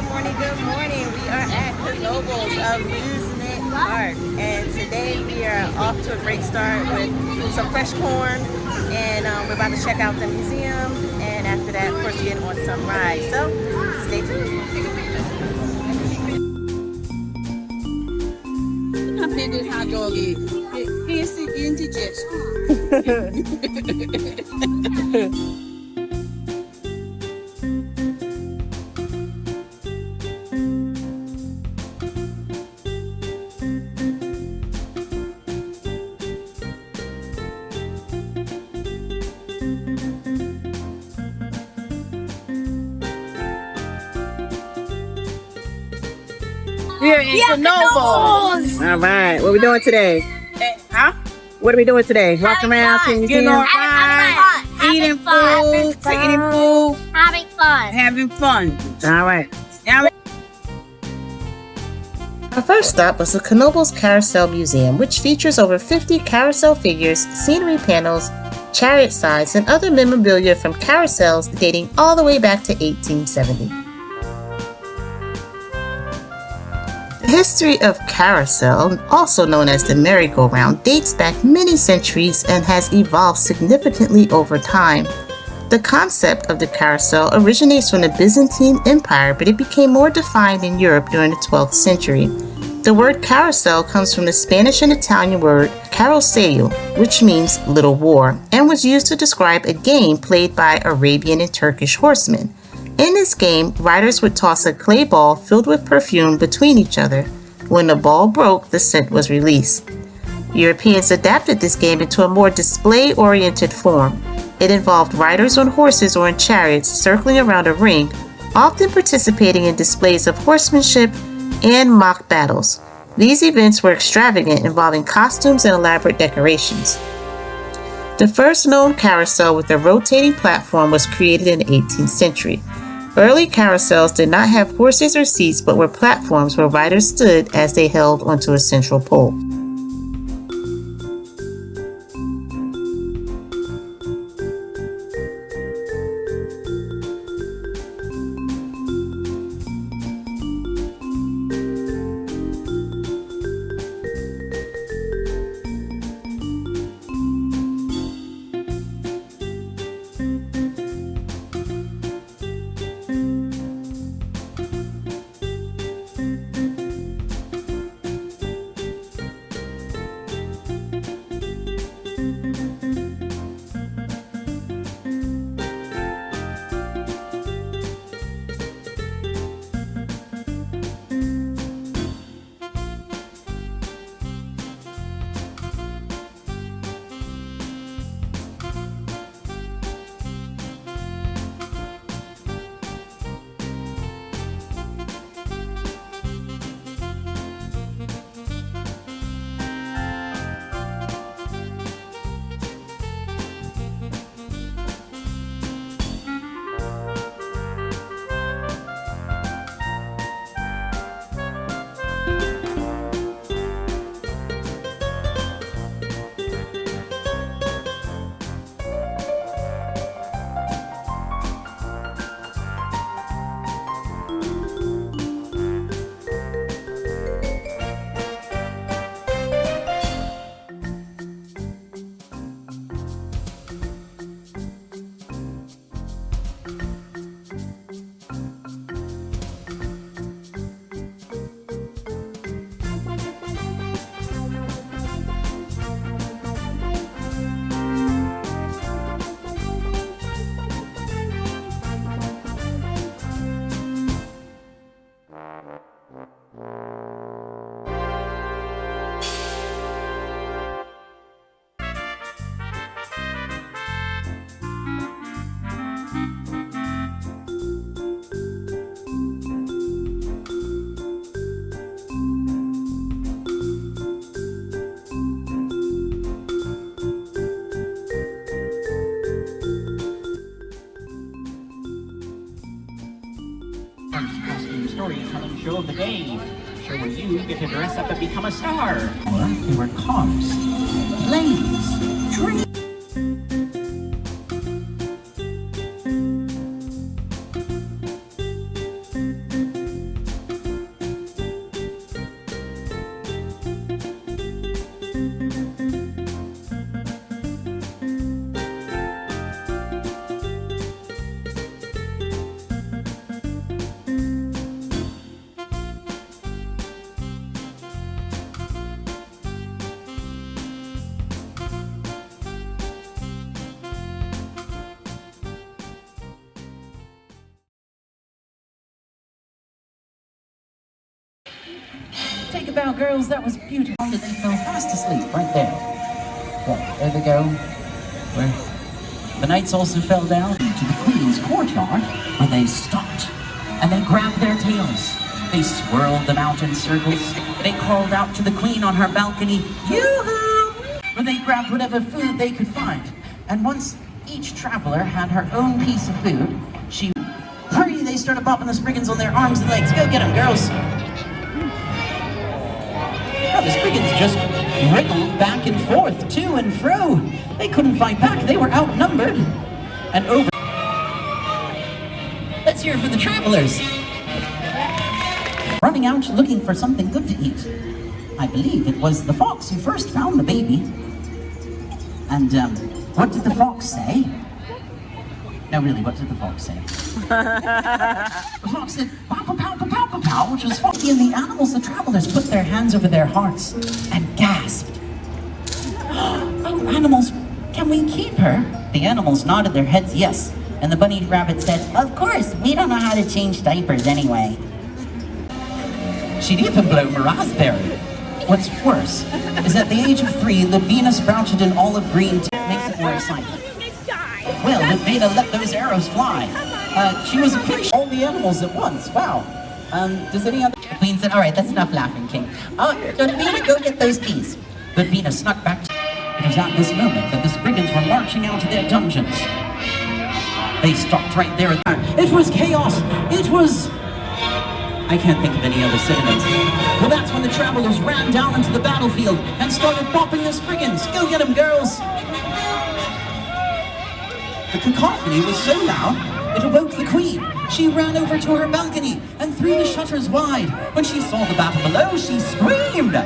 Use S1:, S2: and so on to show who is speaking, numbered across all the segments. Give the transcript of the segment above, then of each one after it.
S1: good morning, good morning. We are at Knoebels Amusement Park, and today we are off to a great start with some fresh corn, and we're about to check out the museum, and after that, of course, get on some rides. So, stay tuned.
S2: Come here, this hot dog is. Here's the indigestion.
S1: We're in Knoebels. All right, what are we doing today?
S2: Huh?
S1: What are we doing today? Walking around, seeing
S2: Getting on rides, eating food,
S3: Having fun.
S2: having fun.
S1: All right.
S2: Now,
S1: Our first stop was the Knoebels Carousel Museum, which features over 50 carousel figures, scenery panels, chariot sides, and other memorabilia from carousels dating all the way back to 1870. The history of carousel, also known as the merry-go-round, dates back many centuries and has evolved significantly over time. The concept of the carousel originates from the Byzantine Empire, but it became more defined in Europe during the 12th century. The word carousel comes from the Spanish and Italian word carrosello, which means little war, and was used to describe a game played by Arabian and Turkish horsemen. In this game, riders would toss a clay ball filled with perfume between each other. When the ball broke, the scent was released. Europeans adapted this game into a more display-oriented form. It involved riders on horses or in chariots circling around a ring, often participating in displays of horsemanship and mock battles. These events were extravagant, involving costumes and elaborate decorations. The first known carousel with a rotating platform was created in the 18th century. Early carousels did not have horses or seats, but were platforms where riders stood as they held onto a central pole.
S4: Storytelling show of the day. Show where you get to dress up and become a star. There were cars, planes, trees. Take a bow, girls. That was beautiful. And they fell fast asleep right there. Yeah, there they go. Where the knights also fell down to the queen's courtyard, where they stopped and they grabbed their tails. They swirled them out in circles. They called out to the queen on her balcony, yoo-hoo! Where they grabbed whatever food they could find. And once each traveler had her own piece of food, hurry, they started bopping the spriggans on their arms and legs. Go get them, girls. Now the spriggans just wriggled back and forth, to and fro. They couldn't fight back. They were outnumbered. And over. Let's hear it for the travelers. Running out looking for something good to eat. I believe it was the fox who first found the baby. And what did the fox say? No, really, what did the fox say? The fox said, pow, pow, pow, pow, pow, pow, which was foxy, and the animals, the travelers, put their hands over their hearts and gasped. Oh, animals, can we keep her? The animals nodded their heads yes, and the bunny rabbit said, of course, we don't know how to change diapers anyway. She'd even blow a raspberry. What's worse is at the age of 3, Ludvina sprouted an olive green tip, makes it more exciting. Well, Ludvina let those arrows fly. She was a picture all the animals at once. Wow. Does any other... The queen said, all right, that's enough laughing, king. Oh, Ludvina, go get those keys. Ludvina snuck back to... It was at this moment that the spriggans were marching out of their dungeons. They stopped right there. It was chaos. It was... I can't think of any other synonyms. Well, that's when the travelers ran down into the battlefield and started bopping the spriggans. Go get them, girls. The cacophony was so loud, it awoke the queen. She ran over to her balcony and threw the shutters wide. When she saw the battle below, she screamed.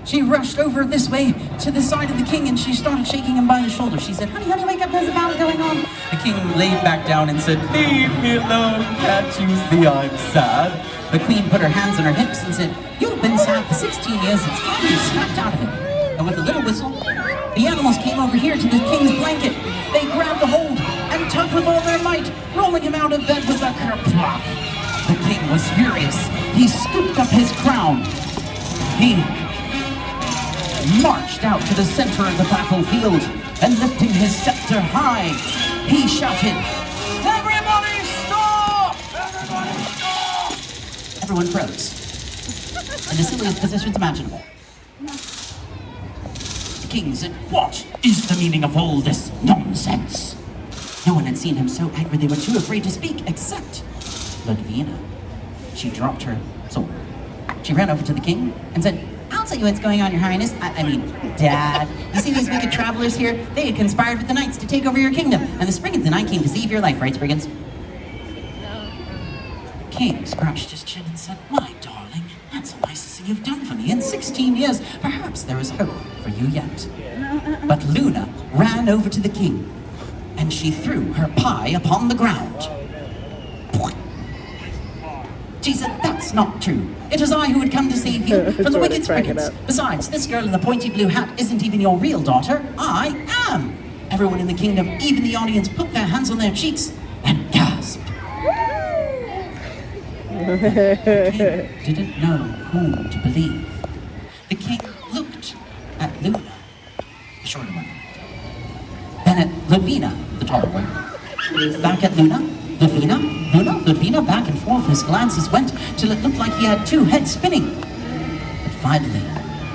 S4: She rushed over this way to the side of the king and she started shaking him by the shoulder. She said, honey, honey, wake up, there's a battle going on. The king laid back down and said, leave me alone, can't you see I'm sad? The queen put her hands on her hips and said, you've been sad for 16 years, it's time you snapped out of it. And with a little whistle, the animals came over here to the king's blanket. They grabbed a hold and tugged with all their might, rolling him out of bed with a kerplop. The king was furious. He scooped up his crown. He marched out to the center of the battlefield and lifting his scepter high, he shouted, everybody stop! Everybody stop! Everyone froze in the silliest positions imaginable. The king said, what is the meaning of all this nonsense? No one had seen him so angry they were too afraid to speak, except Ludvina. She dropped her sword. She ran over to the king and said, I'll tell you what's going on, your highness. I mean, Dad. You see these wicked travelers here? They had conspired with the knights to take over your kingdom. And the Spriggans and I came to save your life, right, Spriggans? The king scratched his chin and said, my darling, that's the nicest thing you've done for me in 16 years. Perhaps there is hope for you yet. But Luna ran over to the king, and she threw her pie upon the ground. She said, that's not true. It was I who had come to save you from the wicked Spriggans. Besides, this girl in the pointy blue hat isn't even your real daughter. I am. Everyone in the kingdom, even the audience, put their hands on their cheeks and gasped. The king didn't know whom to believe. The king looked at Luna, the shorter one. Then at Ludvina, the taller one. Back at Luna, Ludvina, Luna, Ludvina, back and forth his glances went till it looked like he had two heads spinning. But finally,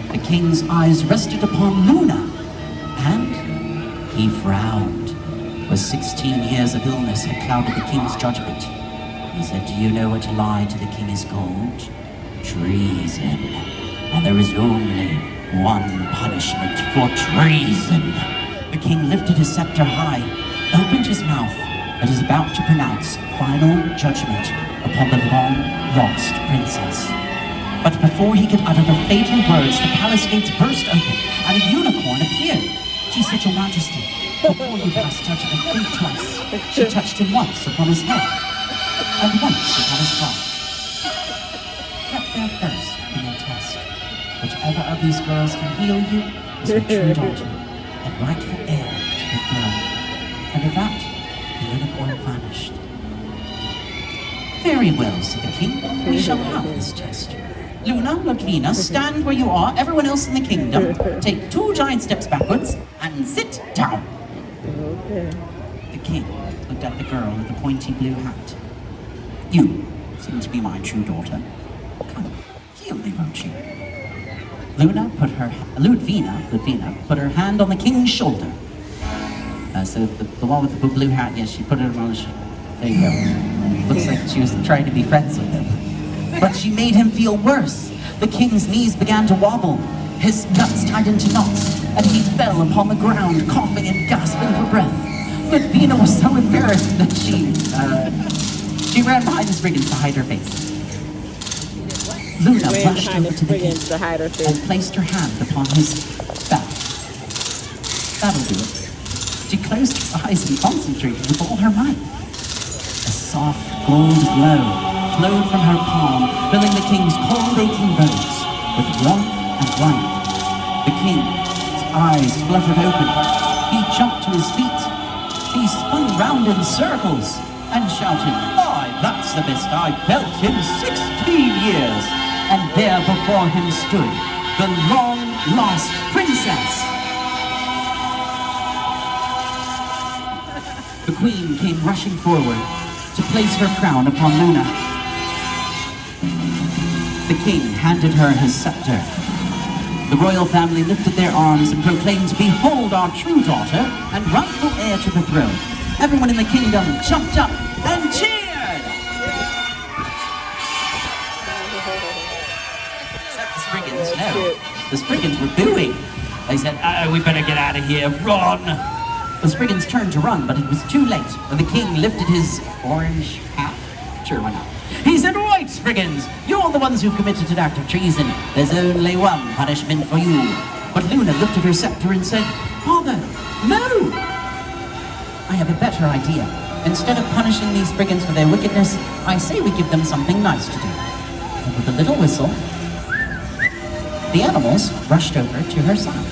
S4: the king's eyes rested upon Luna, and he frowned, for 16 years of illness had clouded the king's judgment. He said, do you know what to lie to the king is called? Treason. And there is only one punishment for treason. The king lifted his scepter high, opened his mouth, and is about to pronounce final judgment upon the long-lost princess. But before he could utter the fatal words, the palace gates burst open, and a unicorn appeared. She said, Your Majesty, before you pass judgment, think twice. She touched him once upon his head, and once upon his heart. Let there first be a test. Whichever of these girls can heal you is your true daughter, and rightful heir to the throne. And with that, the unicorn vanished. Very well, said the king, we shall have this test. Luna, Ludwina, stand where you are. Everyone else in the kingdom, take 2 giant steps backwards and sit down.
S1: Okay.
S4: The king looked at the girl with the pointy blue hat. You seem to be my true daughter. Come, heal me, won't you? Ludwina put her hand on the king's shoulder. So the one with the blue hat, yes, she put it on his shoulder. There you go. Looks like she was trying to be friends with him. But she made him feel worse. The king's knees began to wobble. His nuts tied into knots, and he fell upon the ground, coughing and gasping for breath. Ludwina was so embarrassed that she ran behind the Spriggans to hide her face. Luna rushed over to the king and placed her hand upon his back. That'll do it. She closed her eyes and concentrated with all her might. A soft gold glow flowed from her palm, filling the king's cold aching bones with warmth and life. The king's eyes fluttered open. He jumped to his feet. He spun round in circles and shouted, "My, that's the best I've felt in 16 years!" And there before him stood the long-lost princess. The queen came rushing forward to place her crown upon Luna. The king handed her his scepter. The royal family lifted their arms and proclaimed, "Behold our true daughter and rightful heir to the throne." Everyone in the kingdom jumped up and cheered. Except the Spriggans, no. The Spriggans were booing. They said, "Oh, we better get out of here, run!" The Spriggans turned to run, but it was too late. And the king lifted his orange hat. Sure, why not? He said, "Right, Spriggans, you're the ones who've committed an act of treason. There's only one punishment for you." But Luna lifted her scepter and said, "Father, no! I have a better idea. Instead of punishing these Spriggans for their wickedness, I say we give them something nice to do." And with a little whistle, the animals rushed over to her side.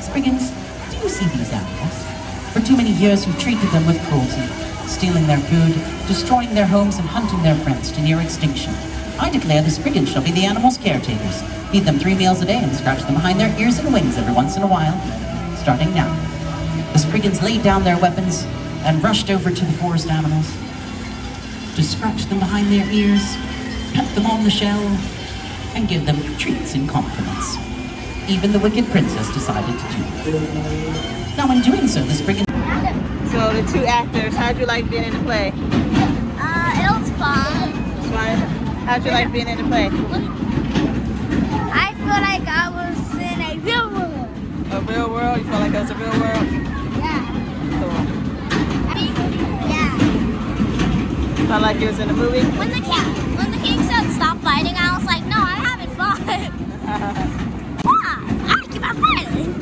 S4: "Spriggans, do you see these animals? For too many years you've treated them with cruelty, stealing their food, destroying their homes, and hunting their friends to near extinction. I declare the Spriggans shall be the animals' caretakers. Feed them 3 meals a day and scratch them behind their ears and wings every once in a while, starting now." The Spriggans laid down their weapons and rushed over to the forest animals to scratch them behind their ears, pat them on the shell, and give them treats and compliments. Even the wicked princess decided to do it. Now in doing so, the Spriggans...
S1: So the 2 actors, how'd you like being in the play?
S3: It was fun.
S1: It's fun. How'd you like being in the play?
S3: I feel like I was in a real world.
S1: A real world? You feel like it was a real world?
S3: Yeah.
S1: Cool.
S3: Yeah.
S1: Felt like it was in a movie?
S3: When the king said stop fighting, I was like, no, I'm having fun. Yeah, I keep on fighting.